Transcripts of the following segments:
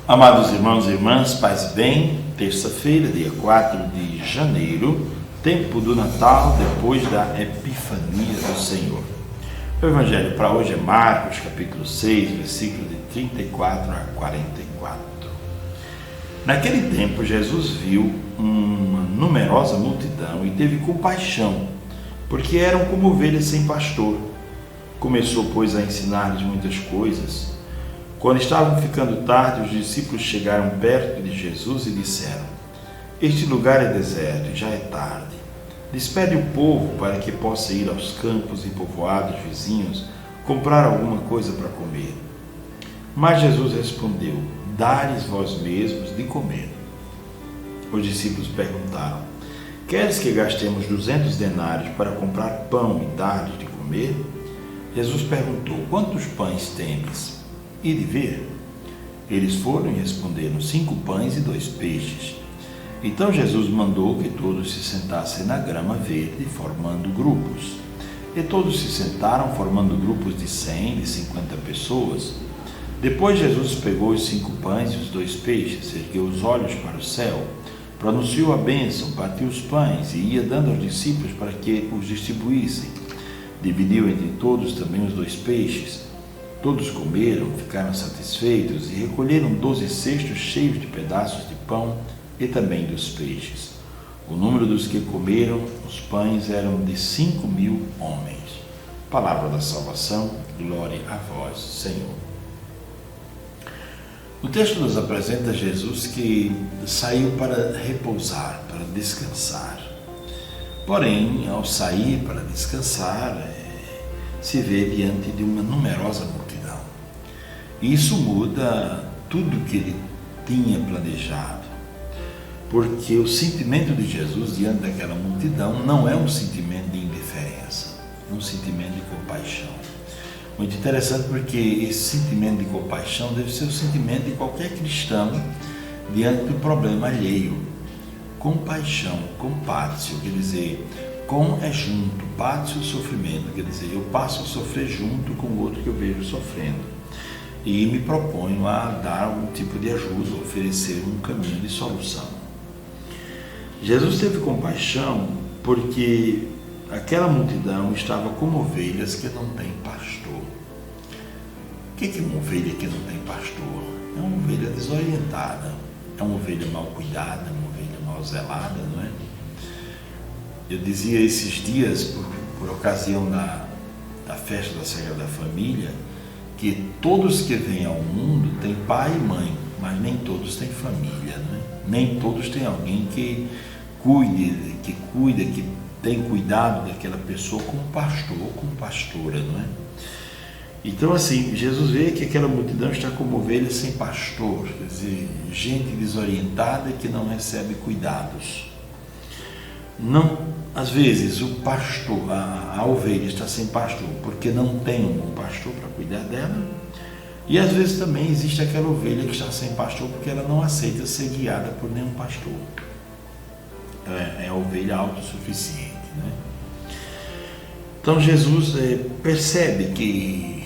Amados irmãos e irmãs, paz e bem, terça-feira, dia 4 de janeiro, tempo do Natal, depois da Epifania do Senhor. O Evangelho para hoje é Marcos, capítulo 6, versículos de 34 a 44. Naquele tempo, Jesus viu uma numerosa multidão e teve compaixão, porque eram como ovelhas sem pastor. Começou, pois, a ensinar-lhes muitas coisas. Quando estavam ficando tarde, os discípulos chegaram perto de Jesus e disseram: Este lugar é deserto e já é tarde. Despede o povo para que possa ir aos campos e povoados vizinhos comprar alguma coisa para comer. Mas Jesus respondeu: Dá-lhes vós mesmos de comer. Os discípulos perguntaram: Queres que gastemos 200 denários para comprar pão e dar-lhes de comer? Jesus perguntou: Quantos pães tendes? E de ver. Eles foram e responderam: 5 pães e 2 peixes. Então Jesus mandou que todos se sentassem na grama verde, formando grupos. E todos se sentaram, formando grupos de 100, de 50 pessoas. Depois Jesus pegou os 5 pães e os 2 peixes, ergueu os olhos para o céu, pronunciou a bênção, partiu os pães e ia dando aos discípulos para que os distribuíssem. Dividiu entre todos também os 2 peixes. Todos comeram, ficaram satisfeitos e recolheram 12 cestos cheios de pedaços de pão e também dos peixes. O número dos que comeram os pães eram de 5.000 homens. Palavra da salvação, glória a vós, Senhor. O texto nos apresenta Jesus que saiu para repousar, para descansar. Porém, ao sair para descansar, se vê diante de uma numerosa multidão. Isso muda tudo que ele tinha planejado, porque o sentimento de Jesus diante daquela multidão não é um sentimento de indiferença, é um sentimento de compaixão. Muito interessante, porque esse sentimento de compaixão deve ser o sentimento de qualquer cristão diante do problema alheio. Compaixão, compátio, quer dizer, com é junto, pátio, sofrimento, quer dizer, eu passo a sofrer junto com o outro que eu vejo sofrendo e me proponho a dar algum tipo de ajuda, oferecer um caminho de solução. Jesus teve compaixão porque aquela multidão estava como ovelhas que não têm pastor. O que é uma ovelha que não tem pastor? É uma ovelha desorientada, é uma ovelha mal cuidada, uma ovelha mal zelada, não é? Eu dizia esses dias, por ocasião da festa da Sagrada Família, que todos que vêm ao mundo têm pai e mãe, mas nem todos têm família, não é? Nem todos têm alguém que cuida, que tem cuidado daquela pessoa como pastor ou como pastora, não é? Então, assim, Jesus vê que aquela multidão está como ovelha sem pastor, quer dizer, gente desorientada que não recebe cuidados. Não, às vezes o pastor, a ovelha está sem pastor porque não tem um bom pastor para cuidar dela, e às vezes também existe aquela ovelha que está sem pastor porque ela não aceita ser guiada por nenhum pastor. É a ovelha autossuficiente, né? Então Jesus percebe que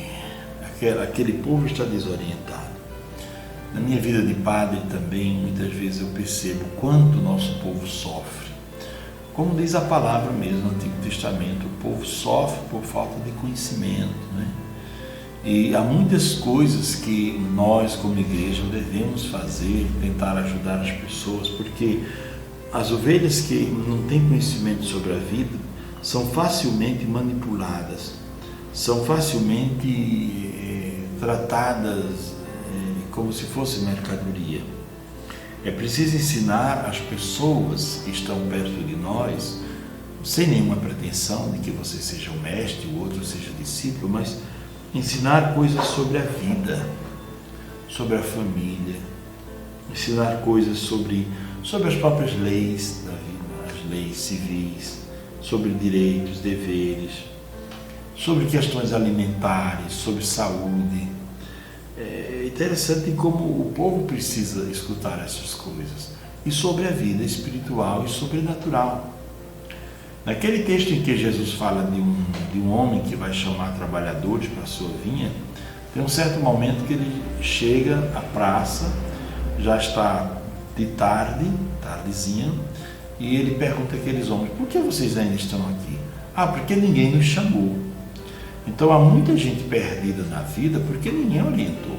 aquele povo está desorientado. Na minha vida de padre também, muitas vezes eu percebo quanto o nosso povo sofre. Como diz a palavra mesmo no Antigo Testamento, o povo sofre por falta de conhecimento, né? E há muitas coisas que nós, como igreja, devemos fazer, tentar ajudar as pessoas, porque as ovelhas que não têm conhecimento sobre a vida são facilmente manipuladas, são facilmente tratadas como se fosse mercadoria. É preciso ensinar as pessoas que estão perto de nós, sem nenhuma pretensão de que você seja o mestre, o outro seja discípulo, mas ensinar coisas sobre a vida, sobre a família, ensinar coisas sobre as próprias leis da vida, as leis civis, sobre direitos, deveres, sobre questões alimentares, sobre saúde. É interessante como o povo precisa escutar essas coisas. E sobre a vida espiritual e sobrenatural. Naquele texto em que Jesus fala de um homem que vai chamar trabalhadores para a sua vinha, tem um certo momento que ele chega à praça já está de tardezinha, e ele pergunta àqueles homens: por que vocês ainda estão aqui? Ah, porque ninguém nos chamou. Então há muita gente perdida na vida porque ninguém orientou.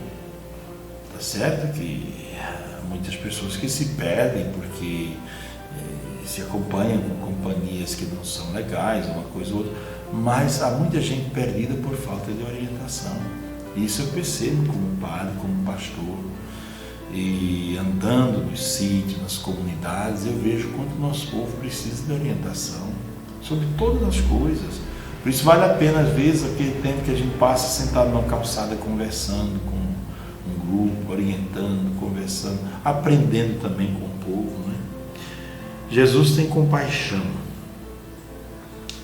Tá certo que há muitas pessoas que se perdem porque se acompanham com companhias que não são legais, uma coisa ou outra, mas há muita gente perdida por falta de orientação. Isso eu percebo como padre, como pastor, e andando nos sítios, nas comunidades, eu vejo quanto o nosso povo precisa de orientação sobre todas as coisas. Por isso vale a pena, às vezes, aquele tempo que a gente passa sentado numa calçada conversando com um grupo, orientando, conversando, aprendendo também com o povo, né? Jesus tem compaixão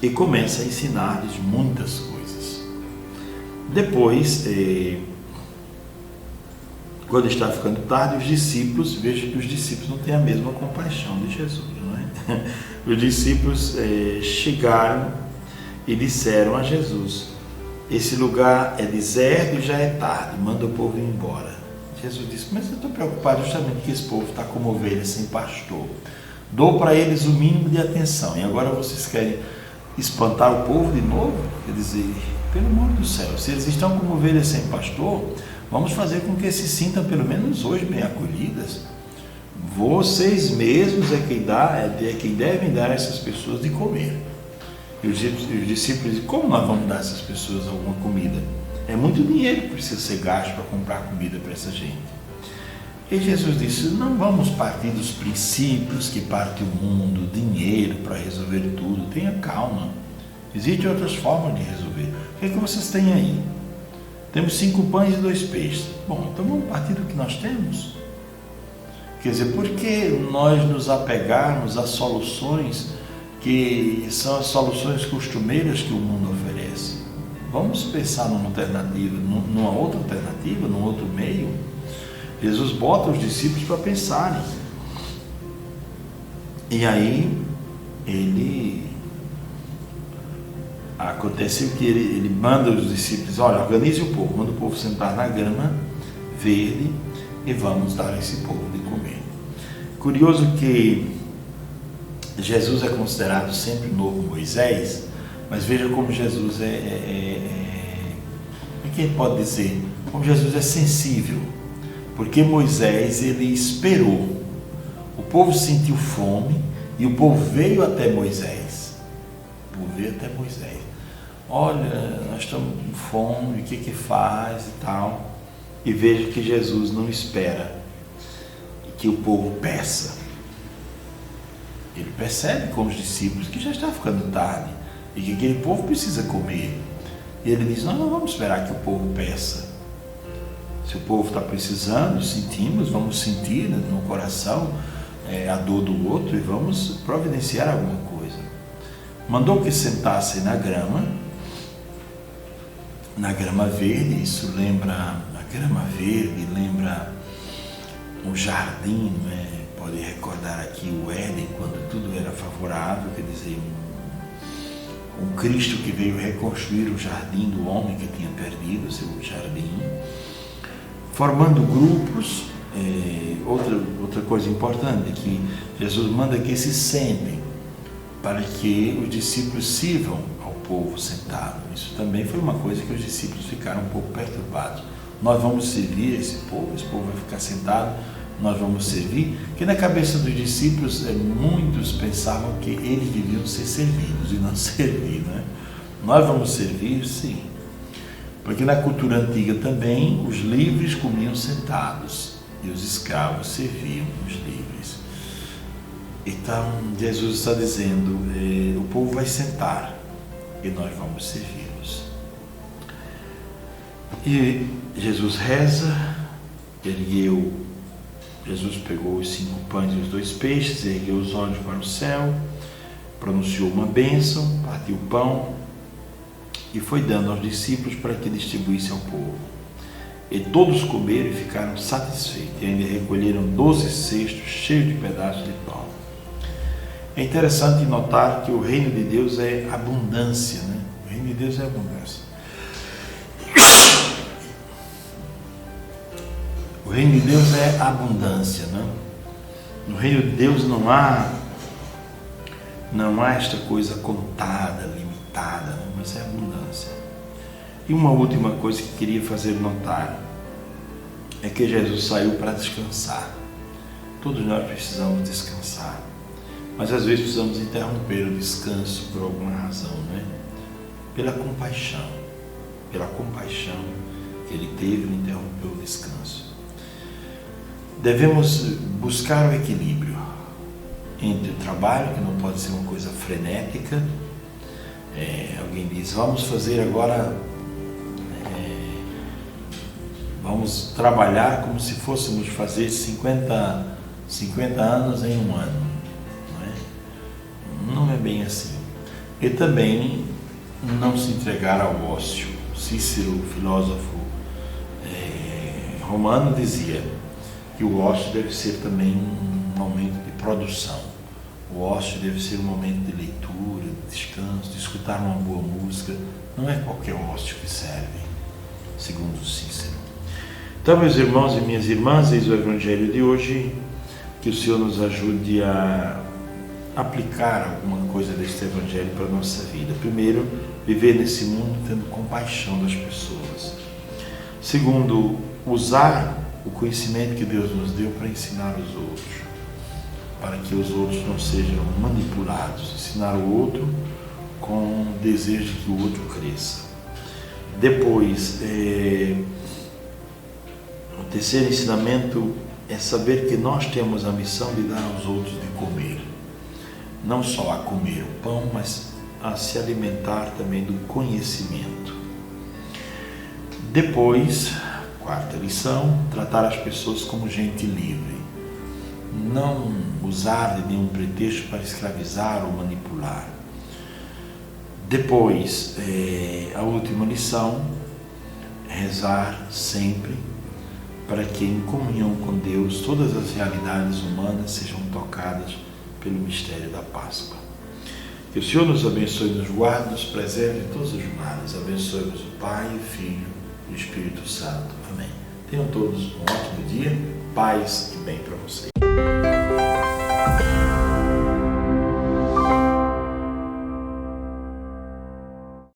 e começa a ensinar-lhes muitas coisas. Depois, quando está ficando tarde, os discípulos, vejam que os discípulos não têm a mesma compaixão de Jesus, não é? Os discípulos chegaram e disseram a Jesus: esse lugar é deserto e já é tarde, manda o povo ir embora. Jesus disse: mas eu estou preocupado justamente que esse povo está como ovelhas sem pastor. Dou para eles o mínimo de atenção, e agora vocês querem espantar o povo de novo? Quer dizer, pelo amor do céu, se eles estão como ovelhas sem pastor, vamos fazer com que se sintam pelo menos hoje bem acolhidas. Vocês mesmos é quem devem dar a essas pessoas de comer. E os discípulos dizem: como nós vamos dar a essas pessoas alguma comida? É muito dinheiro que precisa ser gasto para comprar comida para essa gente. E Jesus disse: não vamos partir dos princípios que parte o mundo, dinheiro para resolver tudo. Tenha calma. Existem outras formas de resolver. O que é que vocês têm aí? Temos 5 pães e 2 peixes. Bom, então vamos partir do que nós temos. Quer dizer, por que nós nos apegarmos a soluções que são as soluções costumeiras que o mundo oferece? Vamos pensar numa alternativa, numa outra alternativa, num outro meio. Jesus bota os discípulos para pensarem. E aí, acontece que ele manda os discípulos: olha, organize o povo, manda o povo sentar na grama verde e vamos dar a esse povo de comer. Curioso que Jesus é considerado sempre o novo Moisés, mas veja como Jesus como é que a gente pode dizer? Como Jesus é sensível, porque Moisés, ele esperou, o povo sentiu fome e o povo veio até Moisés. O povo veio até Moisés: olha, nós estamos com fome, o que faz e tal. E veja que Jesus não espera que o povo peça. Ele percebe com os discípulos que já está ficando tarde e que aquele povo precisa comer. E ele diz: nós não vamos esperar que o povo peça. Se o povo está precisando, sentimos, vamos sentir no coração a dor do outro e vamos providenciar alguma coisa. Mandou que sentassem na grama verde. Isso lembra, a grama verde lembra um jardim, né? Pode recordar aqui o Éden, quando tudo era favorável, quer dizer, um Cristo que veio reconstruir o jardim do homem que tinha perdido o seu jardim, formando grupos. Outra coisa importante é que Jesus manda que se sentem, para que os discípulos sirvam ao povo sentado. Isso também foi uma coisa que os discípulos ficaram um pouco perturbados. Nós vamos servir esse povo vai ficar sentado, nós vamos servir? Que na cabeça dos discípulos, muitos pensavam que eles deviam ser servidos e não servir, né? Nós vamos servir, sim. Porque na cultura antiga também, os livres comiam sentados e os escravos serviam os livres. Então, Jesus está dizendo: o povo vai sentar e nós vamos servi-los. E Jesus reza, Jesus pegou os 5 pães e os 2 peixes, ergueu os olhos para o céu, pronunciou uma bênção, partiu o pão e foi dando aos discípulos para que distribuíssem ao povo. E todos comeram e ficaram satisfeitos, e ainda recolheram 12 cestos cheios de pedaços de pão. É interessante notar que o reino de Deus é abundância, né? O reino de Deus é abundância. O reino de Deus é abundância, não? No reino de Deus não há esta coisa contada, limitada, não? Mas é abundância. E uma última coisa que queria fazer notar é que Jesus saiu para descansar. Todos nós precisamos descansar, mas às vezes precisamos interromper o descanso por alguma razão, né? Pela compaixão que ele teve, ele interrompeu o descanso. Devemos buscar o equilíbrio entre o trabalho, que não pode ser uma coisa frenética. Alguém diz, vamos fazer agora, vamos trabalhar como se fôssemos fazer 50 anos em um ano. Não é bem assim. E também não se entregar ao ócio. Cícero, filósofo romano, dizia que o ócio deve ser também um momento de produção. O ócio deve ser um momento de leitura, de descanso, de escutar uma boa música. Não é qualquer ócio que serve, segundo Cícero. Então, meus irmãos e minhas irmãs, eis o Evangelho de hoje. Que o Senhor nos ajude a aplicar alguma coisa deste Evangelho para a nossa vida. Primeiro, viver nesse mundo tendo compaixão das pessoas. Segundo, usar o conhecimento que Deus nos deu para ensinar os outros, para que os outros não sejam manipulados. Ensinar o outro com o desejo de que o outro cresça. Depois, o terceiro ensinamento é saber que nós temos a missão de dar aos outros de comer. Não só a comer o pão, mas a se alimentar também do conhecimento. Depois, quarta lição, tratar as pessoas como gente livre. Não usar de nenhum pretexto para escravizar ou manipular. Depois, a última lição, rezar sempre para que em comunhão com Deus todas as realidades humanas sejam tocadas pelo mistério da Páscoa. Que o Senhor nos abençoe, nos guarde, nos preserve de todos os males. Abençoe-nos o Pai, o Filho e o Espírito Santo. Amém. Tenham todos um ótimo dia, paz e bem para vocês.